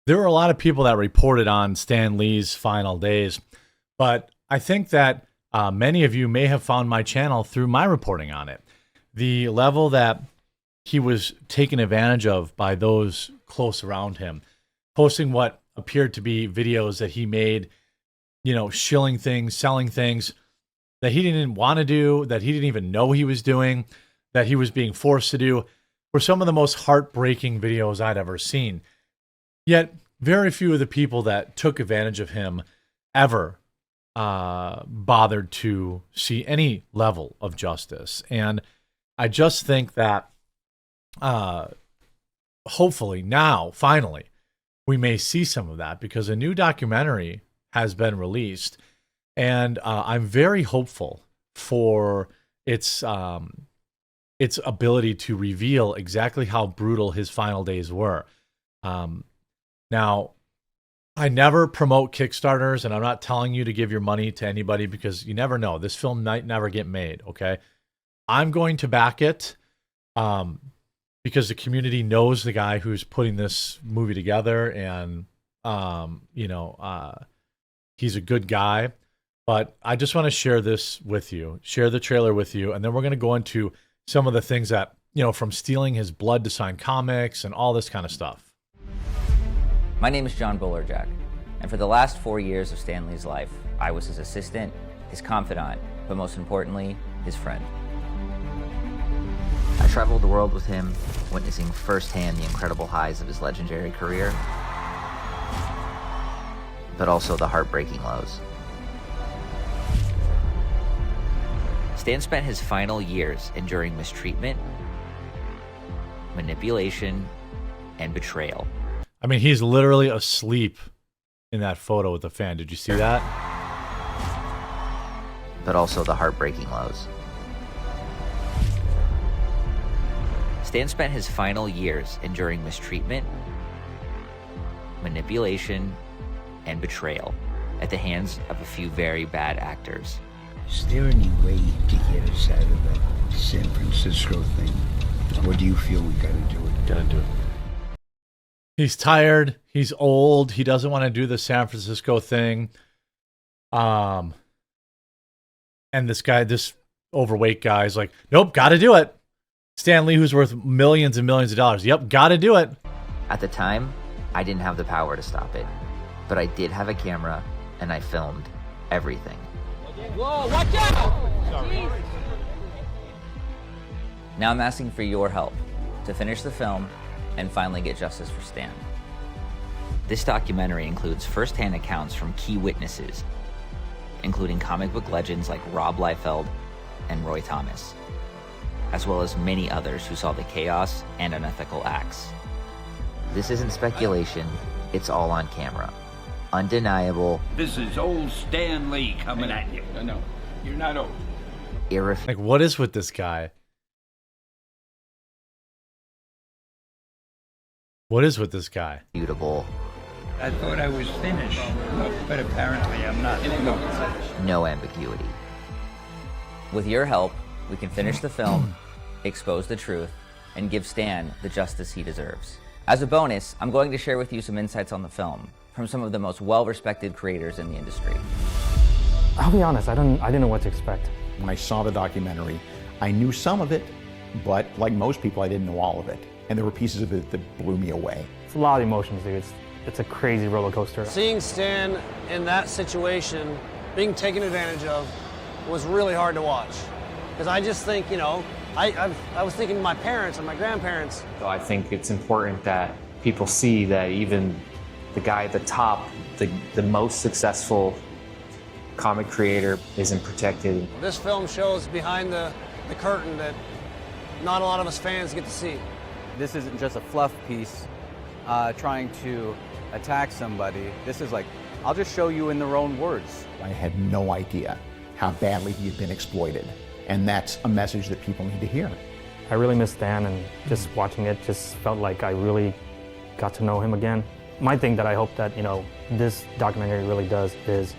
there were a lot of people that reported on Stan Lee's final days, but I think that many of you may have found my channel through my reporting on it. The level that he was taken advantage of by those close around him, posting what appeared to be videos that he made, you know, shilling things, selling things that he didn't want to do, that he didn't even know he was doing, that he was being forced to do, were some of the most heartbreaking videos I'd ever seen. Yet, very few of the people that took advantage of him ever bothered to see any level of justice. And I just think that hopefully now, finally, we may see some of that, because a new documentary has been released, and I'm very hopeful for its ability to reveal exactly how brutal his final days were. Now, I never promote Kickstarters, and I'm not telling you to give your money to anybody, because you never know. This film might never get made, okay? I'm going to back it because the community knows the guy who's putting this movie together, and, he's a good guy. But I just want to share this with you, share the trailer with you, and then we're going to go into some of the things that, from stealing his blood to sign comics and all this kind of stuff. My name is John Bolerjack, and for the last 4 years of Stan Lee's life, I was his assistant, his confidant, but most importantly, his friend. I traveled the world with him, witnessing firsthand the incredible highs of his legendary career, but also the heartbreaking lows. Stan spent his final years enduring mistreatment, manipulation, and betrayal. I mean, he's literally asleep in that photo with the fan. Did you see that? But also the heartbreaking lows. Stan spent his final years enduring mistreatment, manipulation, and betrayal at the hands of a few very bad actors. Is there any way to get us out of that San Francisco thing? Or do you feel we gotta do it? Gotta do it. He's tired. He's old. He doesn't want to do the San Francisco thing. And this guy, this overweight guy, is like, nope, got to do it. Stan Lee, who's worth millions and millions of dollars. Yep, got to do it. At the time, I didn't have the power to stop it, but I did have a camera, and I filmed everything. Whoa, watch out! Sorry. Now I'm asking for your help to finish the film and finally get justice for Stan. This documentary includes first-hand accounts from key witnesses, including comic book legends like Rob Liefeld and Roy Thomas, as well as many others who saw the chaos and unethical acts. This isn't speculation, it's all on camera. Undeniable. This is old Stan Lee coming at you. No, you're not old. Irrefutable. Like, what is with this guy? What is with this guy? I thought I was finished, but apparently I'm not. No ambiguity. With your help, we can finish the film, expose the truth, and give Stan the justice he deserves. As a bonus, I'm going to share with you some insights on the film from some of the most well-respected creators in the industry. I'll be honest, I didn't know what to expect. When I saw the documentary, I knew some of it, but like most people, I didn't know all of it. And there were pieces of it that blew me away. It's a lot of emotions, dude. It's a crazy roller coaster. Seeing Stan in that situation, being taken advantage of, was really hard to watch. Because I just think, I was thinking of my parents and my grandparents. So I think it's important that people see that even the guy at the top, the most successful comic creator, isn't protected. This film shows behind the curtain that not a lot of us fans get to see. This isn't just a fluff piece trying to attack somebody. This is like, I'll just show you in their own words. I had no idea how badly he had been exploited. And that's a message that people need to hear. I really miss Stan, and just watching it just felt like I really got to know him again. My thing that I hope that, this documentary really does is,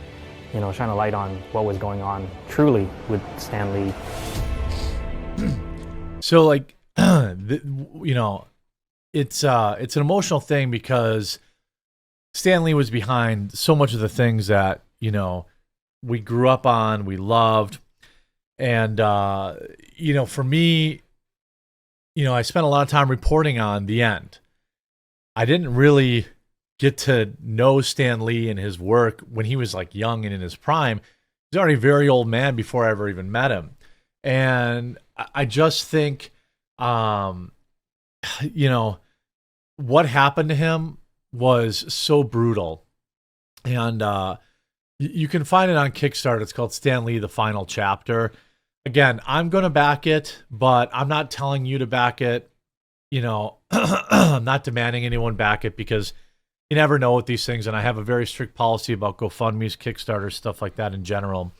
shine a light on what was going on truly with Stan Lee. So, like, it's an emotional thing because Stan Lee was behind so much of the things that, you know, we grew up on, we loved. And, you know, for me, you know, I spent a lot of time reporting on the end. I didn't really get to know Stan Lee and his work when he was like young and in his prime. He's already a very old man before I ever even met him. And I just think, you know, what happened to him was so brutal. And you can find it on Kickstarter. It's called Stan Lee, The Final Chapter. Again, I'm going to back it, but I'm not telling you to back it. You know, I'm not demanding anyone back it because you never know with these things. And I have a very strict policy about GoFundMe's, Kickstarter, stuff like that in general.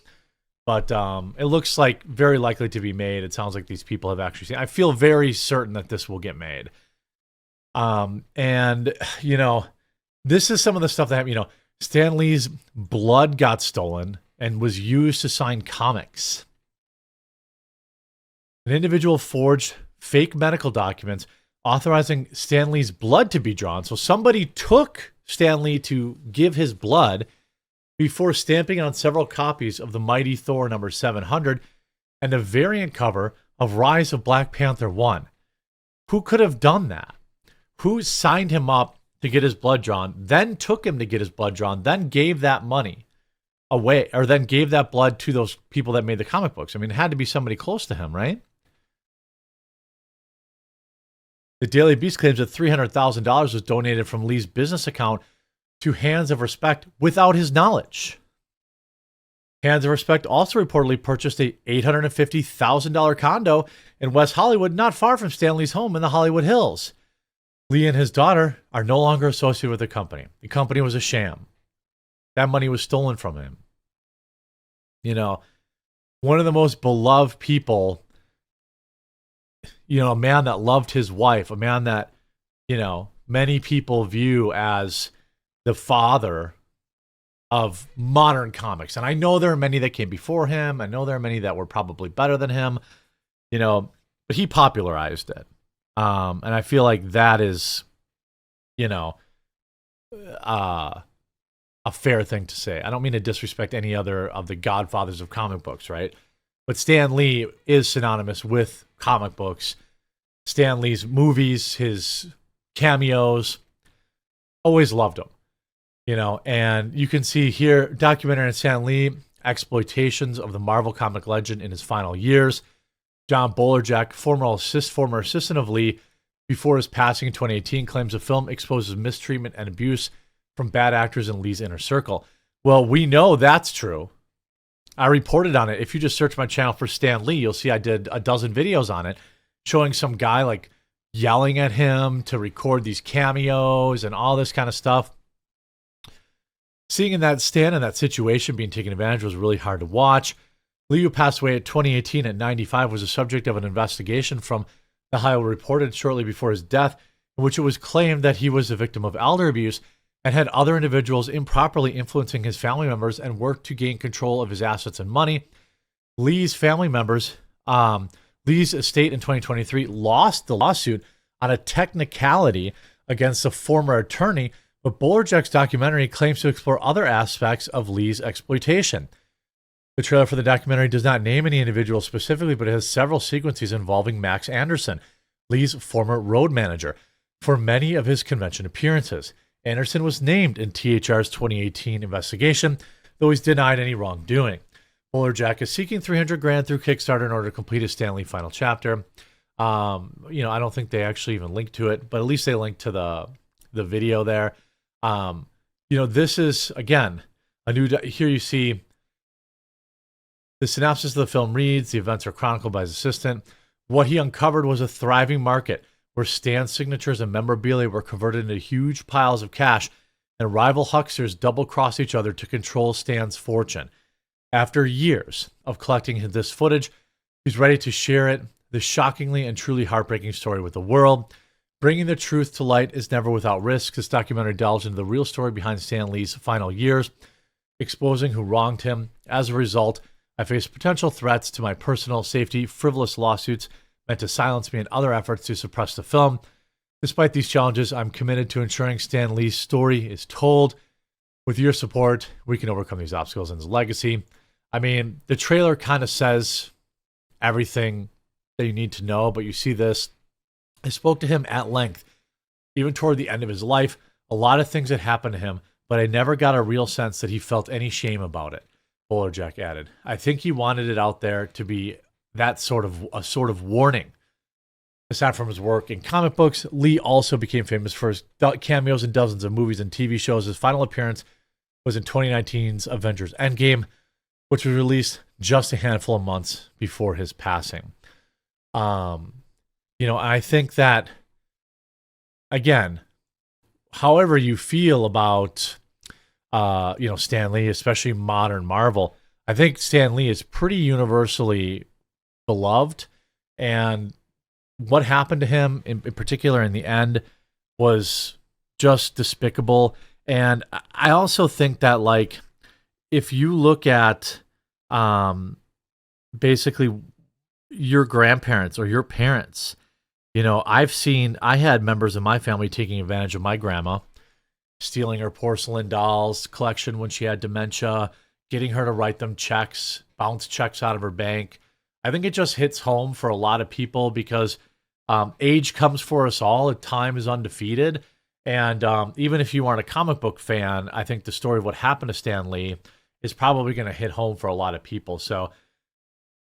But it looks like very likely to be made. It sounds like these people have actually seen. I feel very certain that this will get made. And, you know, this is some of the stuff that, you know, Stan Lee's blood got stolen and was used to sign comics. An individual forged fake medical documents authorizing Stan Lee's blood to be drawn. So somebody took Stan Lee to give his blood before stamping on several copies of the Mighty Thor number 700 and a variant cover of Rise of Black Panther 1. Who could have done that? Who signed him up to get his blood drawn, then took him to get his blood drawn, then gave that money away, or then gave that blood to those people that made the comic books? I mean, it had to be somebody close to him, right? The Daily Beast claims that $300,000 was donated from Lee's business account to Hands of Respect without his knowledge. Hands of Respect also reportedly purchased a $850,000 condo in West Hollywood, not far from Stan Lee's home in the Hollywood Hills. Lee and his daughter are no longer associated with the company. The company was a sham. That money was stolen from him. You know, one of the most beloved people, you know, a man that loved his wife, a man that, you know, many people view as the father of modern comics. And I know there are many that came before him. I know there are many that were probably better than him, you know, but he popularized it. And I feel like that is, you know, a fair thing to say. I don't mean to disrespect any other of the godfathers of comic books, right? But Stan Lee is synonymous with comic books. Stan Lee's movies, his cameos, always loved them. You know, and you can see here, documentary on Stan Lee, exploitations of the Marvel comic legend in his final years. John Bolerjack, former assistant of Lee before his passing in 2018, claims the film exposes mistreatment and abuse from bad actors in Lee's inner circle. Well, we know that's true. I reported on it. If you just search my channel for Stan Lee, you'll see I did a dozen videos on it, showing some guy like yelling at him to record these cameos and all this kind of stuff. Seeing in that Stan in that situation being taken advantage was really hard to watch. Lee, who passed away in 2018 at 95, was the subject of an investigation from The Hollywood Reporter shortly before his death, in which it was claimed that he was a victim of elder abuse and had other individuals improperly influencing his family members and worked to gain control of his assets and money. Lee's family members, Lee's estate in 2023 lost the lawsuit on a technicality against a former attorney, but Bolerjack's documentary claims to explore other aspects of Lee's exploitation. The trailer for the documentary does not name any individual specifically, but it has several sequences involving Max Anderson, Lee's former road manager, for many of his convention appearances. Anderson was named in THR's 2018 investigation, though he's denied any wrongdoing. Bolerjack is seeking $300,000 through Kickstarter in order to complete his Stan Lee final chapter. You know, I don't think they actually even linked to it, but at least they linked to the video there. You know, this is, again, a new, here you see the synopsis of the film reads, the events are chronicled by his assistant. What he uncovered was a thriving market where Stan's signatures and memorabilia were converted into huge piles of cash, and rival hucksters double-cross each other to control Stan's fortune. After years of collecting this footage, he's ready to share it, this shockingly and truly heartbreaking story with the world. Bringing the truth to light is never without risk. This documentary delves into the real story behind Stan Lee's final years, exposing who wronged him. As a result, I face potential threats to my personal safety, frivolous lawsuits meant to silence me, and other efforts to suppress the film. Despite these challenges, I'm committed to ensuring Stan Lee's story is told. With your support, we can overcome these obstacles in his legacy. I mean, the trailer kind of says everything that you need to know, but you see this. I spoke to him at length, even toward the end of his life. A lot of things had happened to him, but I never got a real sense that he felt any shame about it, Bolerjack added. I think he wanted it out there to be that sort of warning. Aside from his work in comic books, Lee also became famous for his cameos in dozens of movies and TV shows. His final appearance was in 2019's Avengers Endgame, which was released just a handful of months before his passing. I think that, again, however you feel about, Stan Lee, especially modern Marvel, I think Stan Lee is pretty universally beloved, and what happened to him in particular in the end was just despicable. And I also think that, like, if you look at basically your grandparents or your parents, I had members of my family taking advantage of my grandma, stealing her porcelain dolls collection when she had dementia, getting her to write them checks, bounce checks out of her bank. I think it just hits home for a lot of people because age comes for us all. Time is undefeated. And even if you aren't a comic book fan, I think the story of what happened to Stan Lee is probably going to hit home for a lot of people. So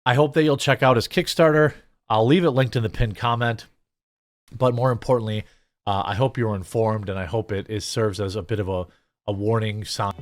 I hope that you'll check out his Kickstarter. I'll leave it linked in the pinned comment. But more importantly, I hope you're informed, and I hope it serves as a bit of a warning sign.